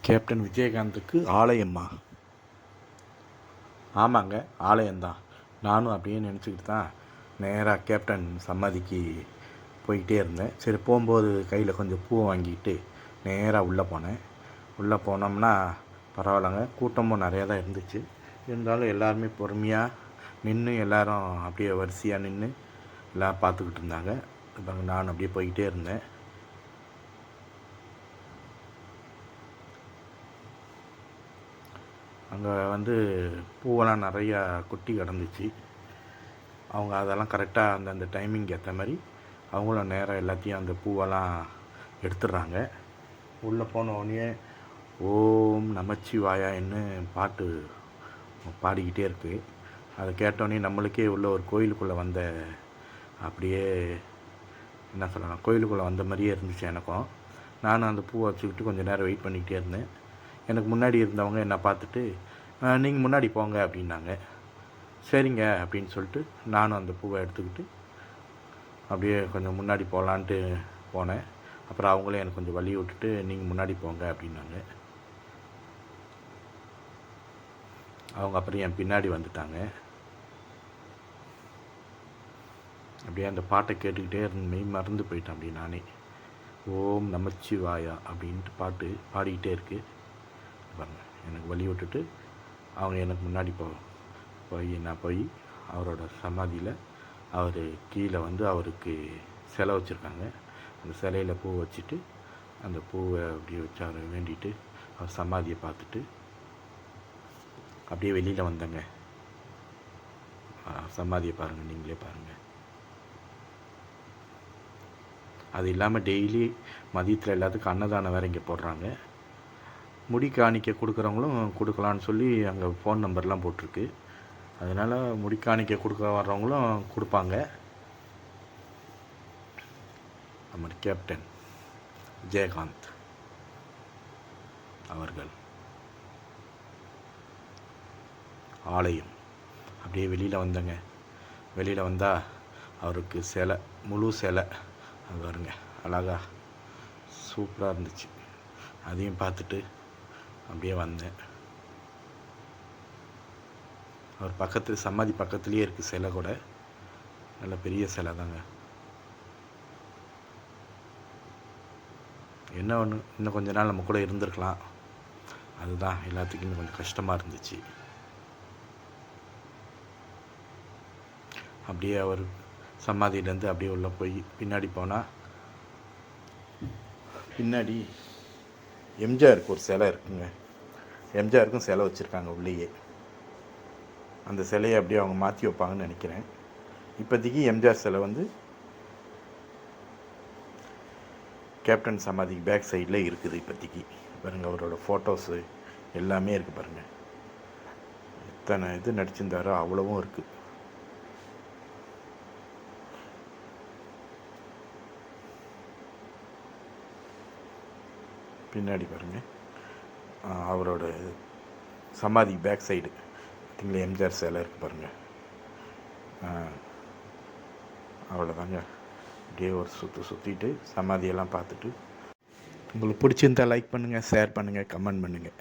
Captain விஜயகாந்துக்கு ஆலயம்மா? ஆமாங்க, ஆலயம்தான். நானும் அப்படியே நினச்சிக்கிட்டு தான் நேராக கேப்டன் சமாதிக்கு போய்கிட்டே இருந்தேன். சரி, போகும்போது கையில் கொஞ்சம் பூவை வாங்கிட்டு நேராக உள்ளே போனேன். உள்ளே போனோம்னா பரவாயில்லைங்க, கூட்டமும் நிறையா தான் இருந்துச்சு. இருந்தாலும் எல்லாருமே பொறுமையாக நின்று எல்லோரும் அப்படியே வரிசையாக நின்று எல்லாம் பார்த்துக்கிட்டு இருந்தாங்க. நான் அப்படியே போய்கிட்டே இருந்தேன். அங்கே பூவெல்லாம் நிறையா கொட்டி கிடந்துச்சு. அவங்க அதெல்லாம் கரெக்டாக அந்தந்த டைமிங் ஏற்ற மாதிரி அவங்களும் நேராக எல்லாத்தையும் அந்த பூவெல்லாம் எடுத்துடுறாங்க. உள்ளே போனோடனே ஓம் நமச்சிவாயான்னு பாட்டு பாடிக்கிட்டே இருக்குது. அதை கேட்டோடனே நம்மளுக்கே உள்ள ஒரு கோயிலுக்குள்ளே வந்த அப்படியே என்ன சொல்லலாம், கோயிலுக்குள்ளே வந்த மாதிரியே இருந்துச்சு எனக்கும். நானும் அந்த பூவை வச்சுக்கிட்டு கொஞ்சம் நேரம் வெயிட் பண்ணிக்கிட்டே இருந்தேன். எனக்கு முன்னாடி இருந்தவங்க என்னை பார்த்துட்டு நீங்கள் முன்னாடி போங்க அப்படின்னாங்க. சரிங்க அப்படின்னு சொல்லிட்டு நானும் அந்த பூவை எடுத்துக்கிட்டு அப்படியே கொஞ்சம் முன்னாடி போகலான்ட்டு போனேன். அப்புறம் அவங்களே எனக்கு கொஞ்சம் வழி விட்டுட்டு நீங்கள் முன்னாடி போங்க அப்படின்னாங்க. அவங்க அப்புறம் என் பின்னாடி வந்துட்டாங்க. அப்படியே அந்த பாட்டை கேட்டுக்கிட்டே மெய் மறந்து போயிட்டேன். அப்படி நானே ஓம் நமச்சிவாயா அப்படின்ட்டு பாட்டு பாடிக்கிட்டே இருக்குது பாருங்க. எனக்கு வழி விட்டுட்டு அவங்க எனக்கு முன்னாடி நான் போய் அவரோட சமாதியில் அவர் கீழே அவருக்கு சிலை வச்சுருக்காங்க. அந்த சிலையில் பூ வச்சுட்டு அந்த பூவை அப்படியே வச்சு அவரை வேண்டிட்டு அவர் சமாதியை பார்த்துட்டு அப்படியே வெளியில் வந்தேங்க. சமாதியை பாருங்கள், நீங்களே பாருங்கள். அது இல்லாமல் டெய்லி மதியத்தில் எல்லாத்துக்கும் அன்னதானம் வேறு இங்கே போடுறாங்க. முடி காணிக்கை கொடுக்குறவங்களும் கொடுக்கலான்னு சொல்லி அங்கே ஃபோன் நம்பர்லாம் போட்டிருக்கு. அதனால் முடி காணிக்கை கொடுக்க வர்றவங்களும் கொடுப்பாங்க. நம்ம கேப்டன் விஜயகாந்த் அவர்கள் ஆலயம். அப்படியே வெளியில் வந்தேங்க. வெளியில் வந்தால் அவருக்கு சிலை, முழு சிலை அது வருங்க, அழகாக சூப்பராக இருந்துச்சு. அதையும் பார்த்துட்டு அப்படியே வந்தேன். அவர் பக்கத்தில் சமாதி பக்கத்துலேயே இருக்குது சிலை கூட, நல்ல பெரிய சிலை தாங்க. என்ன ஒன்று, இன்னும் கொஞ்ச நாள் நம்ம கூட இருந்திருக்கலாம். அதுதான் எல்லாத்துக்கும் இன்னும் கொஞ்சம் கஷ்டமாக இருந்துச்சு. அப்படியே அவர் சமாதியிலேருந்து அப்படியே உள்ளே போய் பின்னாடி போனால் பின்னாடி எம்ஜிஆருக்கு ஒரு சிலை இருக்குங்க. எம்ஜிஆருக்கும் சிலை வச்சுருக்காங்க உள்ளேயே. அந்த சிலையை அப்படியே அவங்க மாற்றி வைப்பாங்கன்னு நினைக்கிறேன். இப்போதைக்கு எம்ஜிஆர் சிலை கேப்டன் சமாதிக்கு பேக் சைடில் இருக்குது. இப்போதைக்கு பாருங்கள், அவரோட ஃபோட்டோஸு எல்லாமே இருக்குது பாருங்கள். எத்தனை இது நடிச்சிருந்தாரோ அவ்வளவும் இருக்குது. பின்னாடி பாருங்கள், அவரோட சமாதி பேக் சைடு பார்த்தீங்களா எம்ஜிஆர் சிலை இருக்குது பாருங்கள். அவ்வளோதாங்க. அப்படியே ஒரு சுற்றிட்டு சமாதியெல்லாம் பார்த்துட்டு உங்களுக்கு பிடிச்சிருந்தால் லைக் பண்ணுங்கள், ஷேர் பண்ணுங்கள், கமெண்ட் பண்ணுங்கள்.